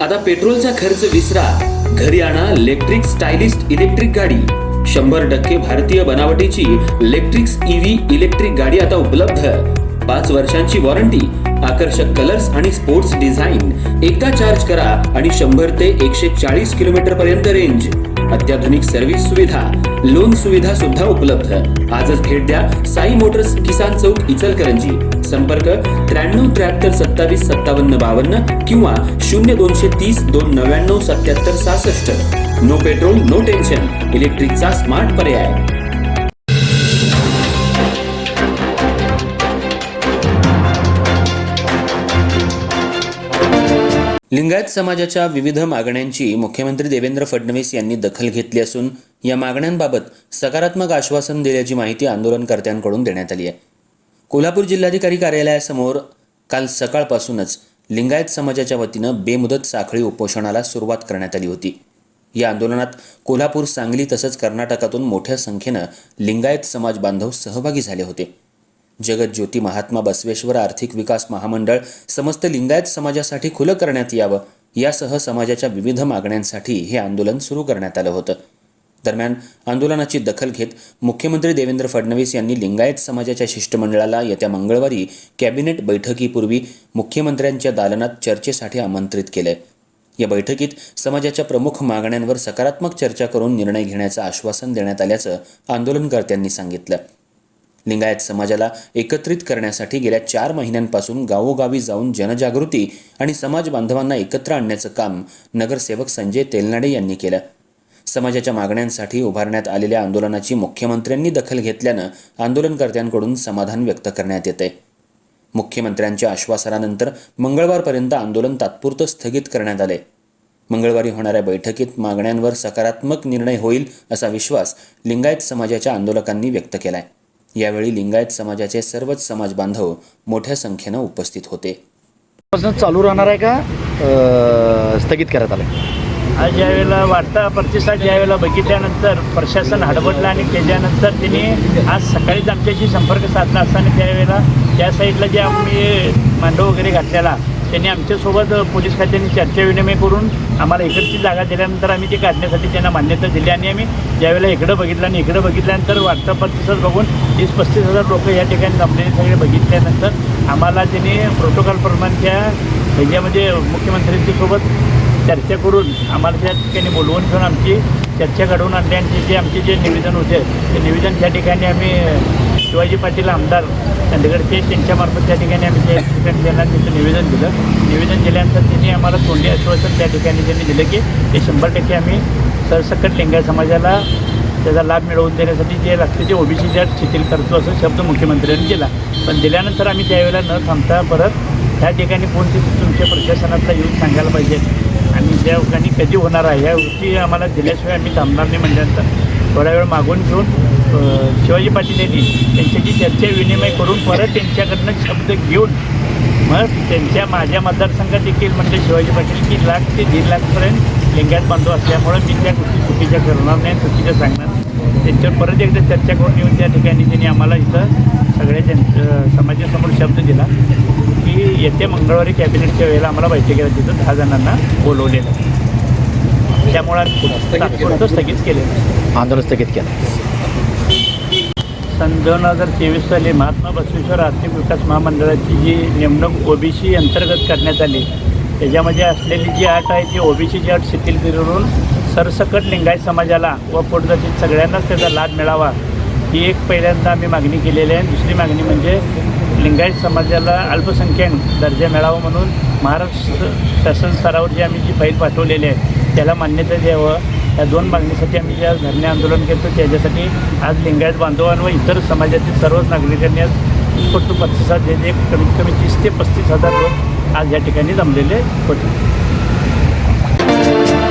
आता पेट्रोलचा खर्च विसरा, घरी आणा इलेक्ट्रिक स्टायलिस्ट इलेक्ट्रिक गाडी. 100% भारतीय बनावटीची इलेक्ट्रिक्स ईव्ही इलेक्ट्रिक गाडी आता उपलब्ध. 5 वर्षांची वॉरंटी, आकर्षक कलर्स आणि स्पोर्ट्स डिझाईन. एकदा चार्ज करा आणि 100 ते 140 किलोमीटर पर्यंत रेंज. अत्याधुनिक सर्व्हिस सुविधा, लोन सुविधा सुद्धा उपलब्ध. आजच भेट द्या साई मोटर्स, किसान चौक, इचलकरंजी. संपर्क 93 73 27 57 52 किंवा 0230 299 77 66. नो पेट्रोल नो टेन्शन, इलेक्ट्रिकचा स्मार्ट पर्याय. लिंगायत समाजाच्या विविध मागण्यांची मुख्यमंत्री देवेंद्र फडणवीस यांनी दखल घेतली असून या मागण्यांबाबत सकारात्मक आश्वासन दिल्याची माहिती आंदोलनकर्त्यांकडून देण्यात आली आहे. कोल्हापूर जिल्हाधिकारी कार्यालयासमोर काल सकाळपासूनच लिंगायत समाजाच्या वतीनं बेमुदत साखळी उपोषणाला सुरुवात करण्यात आली होती. या आंदोलनात कोल्हापूर, सांगली तसंच कर्नाटकातून मोठ्या संख्येनं लिंगायत समाज बांधव सहभागी झाले होते. जगज्योती महात्मा बसवेश्वर आर्थिक विकास महामंडळ समस्त लिंगायत समाजासाठी खुलं करण्यात यावं यासह समाजाच्या विविध मागण्यांसाठी हे आंदोलन सुरू करण्यात आलं होतं. दरम्यान आंदोलनाची दखल घेत मुख्यमंत्री देवेंद्र फडणवीस यांनी लिंगायत समाजाच्या शिष्टमंडळाला येत्या मंगळवारी कॅबिनेट बैठकीपूर्वी मुख्यमंत्र्यांच्या दालनात चर्चेसाठी आमंत्रित केलंय. या बैठकीत समाजाच्या प्रमुख मागण्यांवर सकारात्मक चर्चा करून निर्णय घेण्याचं आश्वासन देण्यात आल्याचं आंदोलनकर्त्यांनी सांगितलं. लिंगायत समाजाला एकत्रित करण्यासाठी गेल्या 4 महिन्यांपासून गावोगावी जाऊन जनजागृती आणि समाज बांधवांना एकत्र आणण्याचं काम नगरसेवक संजय तेलनाडे यांनी केलं. समाजाच्या मागण्यांसाठी उभारण्यात आलेल्या आंदोलनाची मुख्यमंत्र्यांनी दखल घेतल्यानं आंदोलनकर्त्यांकडून समाधान व्यक्त करण्यात येतंय. मुख्यमंत्र्यांच्या आश्वासनानंतर मंगळवारपर्यंत आंदोलन तात्पुरतं स्थगित करण्यात आले. मंगळवारी होणाऱ्या बैठकीत मागण्यांवर सकारात्मक निर्णय होईल असा विश्वास लिंगायत समाजाच्या आंदोलकांनी व्यक्त केलाय. यावेळी लिंगायत समाजाचे सर्वच समाज बांधव मोठ्या संख्येनं उपस्थित होते. चालू राहणार आहे का स्थगित करण्यात आलं? आज ज्यावेळेला वाढता प्रतिसाद ज्यावेळेला बघितल्यानंतर प्रशासन हडबडलं आणि त्याच्यानंतर त्यांनी आज सकाळीच आमच्याशी संपर्क साधला असताना त्यावेळेला त्या साईडला जे आम्ही मांडव वगैरे घातलेला त्यांनी आमच्यासोबत पोलीस खात्याने चर्चा विनिमय करून आम्हाला इकडची जागा दिल्यानंतर आम्ही ती काढण्यासाठी त्यांना मान्यता दिली आणि आम्ही ज्यावेळेला इकडं बघितलं आणि इकडं बघितल्यानंतर वाढता प्रतिसाद बघून 30-35 हजार लोक या ठिकाणी जमलेले सगळे बघितल्यानंतर आम्हाला त्यांनी प्रोटोकॉलप्रमाणच्या ह्याच्यामध्ये मुख्यमंत्र्यांच्यासोबत चर्चा करून आम्हाला त्या ठिकाणी बोलवून घेऊन आमची चर्चा घडवून आणली आणि जे आमचे जे निवेदन होते ते निवेदन त्या ठिकाणी आम्ही शिवाजी पाटील आमदार चंदगडचे त्यांच्यामार्फत त्या ठिकाणी आम्ही त्या ठिकाणी त्यांना तिथं निवेदन दिलं. निवेदन दिल्यानंतर त्यांनी आम्हाला तोंडी आश्वासन त्या ठिकाणी त्यांनी दिलं की ते 100% आम्ही सरसकट लिंगायत समाजाला त्याचा लाभ मिळवून देण्यासाठी जे लागते ते ओबीसी ज्यात शिथिल करतो असं शब्द मुख्यमंत्र्यांनी दिला. पण दिल्यानंतर आम्ही त्यावेळेला न थांबता परत त्या ठिकाणी कोणती तुमच्या प्रशासनातला येऊन सांगायला पाहिजे आणि त्या ठिकाणी कधी होणार आहे ह्या गोष्टी आम्हाला दिल्याशिवाय आम्ही थांबणार नाही म्हटल्यानंतर थोडा वेळ मागून घेऊन शिवाजी पाटील यांनी त्यांच्याशी चर्चा विनिमय करून परत त्यांच्याकडनं शब्द घेऊन मग त्यांच्या माझ्या मतदारसंघात देखील म्हणजे शिवाजी पाटील की 1 लाख ते 1.5 लाखपर्यंत लिंगायत बांधव असल्यामुळे मी त्या गोष्टी चुकीच्या करणार नाही, चुकीच्या सांगणार. त्यांच्यावर परत एकदा चर्चा करून येऊन त्या ठिकाणी त्यांनी आम्हाला इथं सगळ्या समाजासमोर शब्द दिला की येत्या मंगळवारी कॅबिनेटच्या वेळेला आम्हाला बैठकीला तिथं 10 जणांना बोलवलेलं आहे. त्यामुळे तात्पुरतं स्थगित केलेलं आंदोलन स्थगित केलं. सन 2023 साली महात्मा बसवेश्वर आर्थिक विकास महामंडळाची जी नेमणूक ओबीसी अंतर्गत करण्यात आली त्याच्यामध्ये असलेली जी अट आहे ती ओबीसीची अट शिथिल करून सरसकट लिंगायत समाजाला व पोटजातीत सगळ्यांनाच त्याचा लाभ मिळावा ही एक पहिल्यांदा आम्ही मागणी केलेली आहे. दुसरी मागणी म्हणजे लिंगायत समाजाला अल्पसंख्याक दर्जा मिळावा म्हणून महाराष्ट्र शासन स्तरावर जी आम्ही जी फाईल पाठवलेली आहे त्याला मान्यता द्यावं. या 2 मागणीसाठी आम्ही ज्या धरणे आंदोलन करतो त्याच्यासाठी आज लिंगायत बांधवांवर व इतर समाजातील सर्वच नागरिकांनी आज उत्स्फूर्त प्रतिसाद देणे कमीत कमी 30 ते 35 हजार लोक आज या ठिकाणी जमलेले होते.